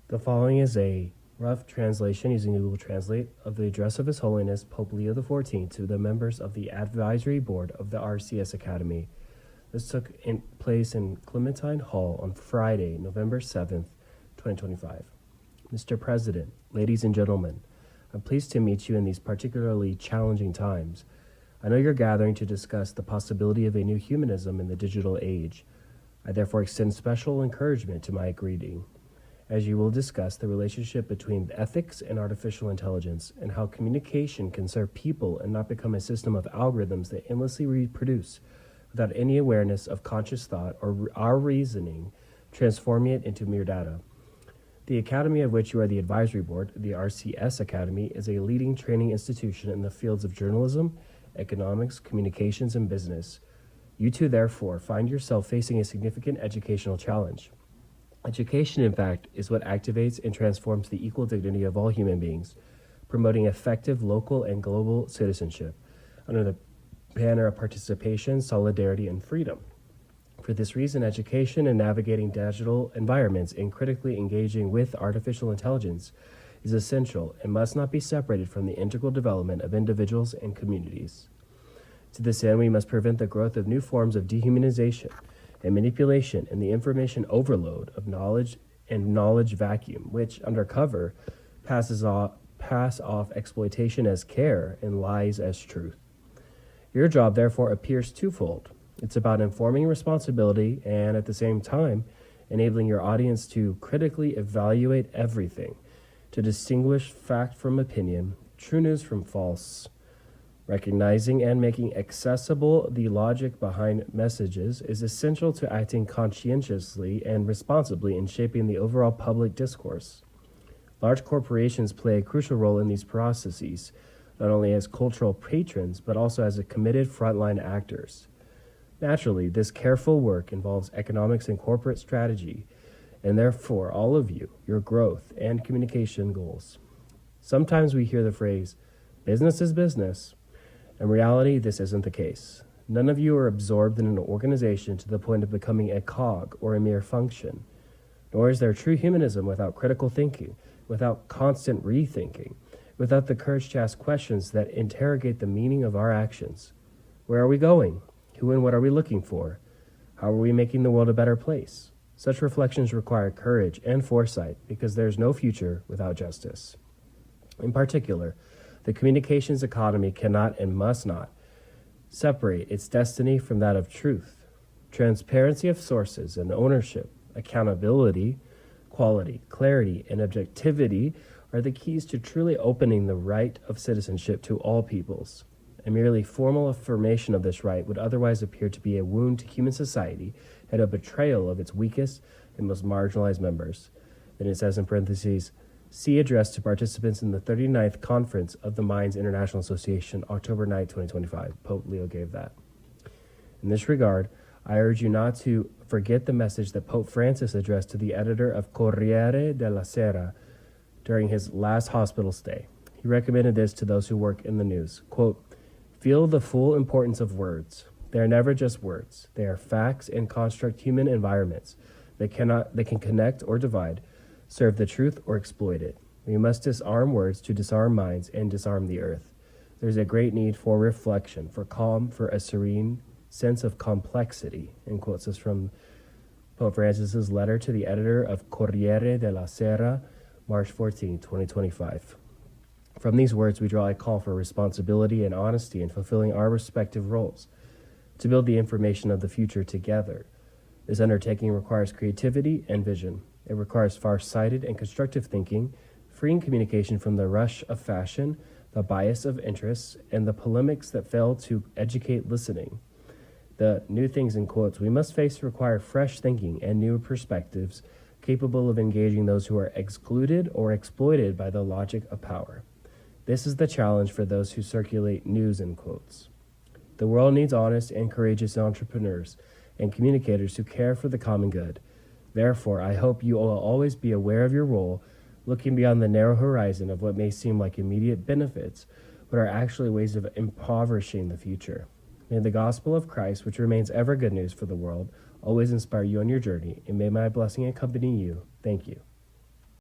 The following is a rough translation using Google Translate of the address of His Holiness Pope Leo XIV to the members of the Advisory Board of the RCS Academy. This took place in Clementine Hall on Friday, November 7th, 2025. Mr. President, ladies and gentlemen, I'm pleased to meet you in these particularly challenging times. I know you're gathering to discuss the possibility of a new humanism in the digital age. I therefore extend special encouragement to my greeting, as you will discuss the relationship between ethics and artificial intelligence and how communication can serve people and not become a system of algorithms that endlessly reproduce without any awareness of conscious thought or our reasoning, transforming it into mere data. The Academy of which you are the advisory board, the RCS Academy, is a leading training institution in the fields of journalism, economics, communications, and business. You too, therefore, find yourself facing a significant educational challenge. Education, in fact, is what activates and transforms the equal dignity of all human beings, promoting effective local and global citizenship under the banner of participation, solidarity, and freedom. For this reason, education and navigating digital environments and critically engaging with artificial intelligence is essential and must not be separated from the integral development of individuals and communities. To this end, we must prevent the growth of new forms of dehumanization and manipulation and the information overload of knowledge and knowledge vacuum, which, under cover, pass off exploitation as care and lies as truth. Your job, therefore, appears twofold. It's about informing responsibility and, at the same time, enabling your audience to critically evaluate everything, to distinguish fact from opinion, true news from false. Recognizing and making accessible the logic behind messages is essential to acting conscientiously and responsibly in shaping the overall public discourse. Large corporations play a crucial role in these processes, not only as cultural patrons, but also as committed frontline actors. Naturally, this careful work involves economics and corporate strategy, and therefore all of you, your growth and communication goals. Sometimes we hear the phrase, business is business. In reality, this isn't the case. None of you are absorbed in an organization to the point of becoming a cog or a mere function. Nor is there true humanism without critical thinking, without constant rethinking, without the courage to ask questions that interrogate the meaning of our actions. Where are we going? Who and what are we looking for? How are we making the world a better place? Such reflections require courage and foresight because there is no future without justice. In particular, the communications economy cannot and must not separate its destiny from that of truth. Transparency of sources and ownership, accountability, quality, clarity, and objectivity are the keys to truly opening the right of citizenship to all peoples. A merely formal affirmation of this right would otherwise appear to be a wound to human society and a betrayal of its weakest and most marginalized members. Then it says in parentheses, see address to participants in the 39th Conference of the Minds International Association, October 9, 2025. Pope Leo gave that. In this regard, I urge you not to forget the message that Pope Francis addressed to the editor of Corriere della Sera during his last hospital stay. He recommended this to those who work in the news. Quote, feel the full importance of words. They are never just words. They are facts and construct human environments. They can connect or divide, serve the truth or exploit it. We must disarm words to disarm minds and disarm the earth. There's a great need for reflection, for calm, for a serene sense of complexity. And quotes this from Pope Francis's letter to the editor of Corriere della Sera, March 14, 2025. From these words, we draw a call for responsibility and honesty in fulfilling our respective roles, to build the information of the future together. This undertaking requires creativity and vision. It requires far-sighted and constructive thinking, freeing communication from the rush of fashion, the bias of interests, and the polemics that fail to educate listening. The new things in quotes we must face require fresh thinking and new perspectives capable of engaging those who are excluded or exploited by the logic of power. This is the challenge for those who circulate news in quotes. The world needs honest and courageous entrepreneurs and communicators who care for the common good. Therefore, I hope you will always be aware of your role, looking beyond the narrow horizon of what may seem like immediate benefits, but are actually ways of impoverishing the future. May the gospel of Christ, which remains ever good news for the world, always inspire you on your journey, and may my blessing accompany you. Thank you.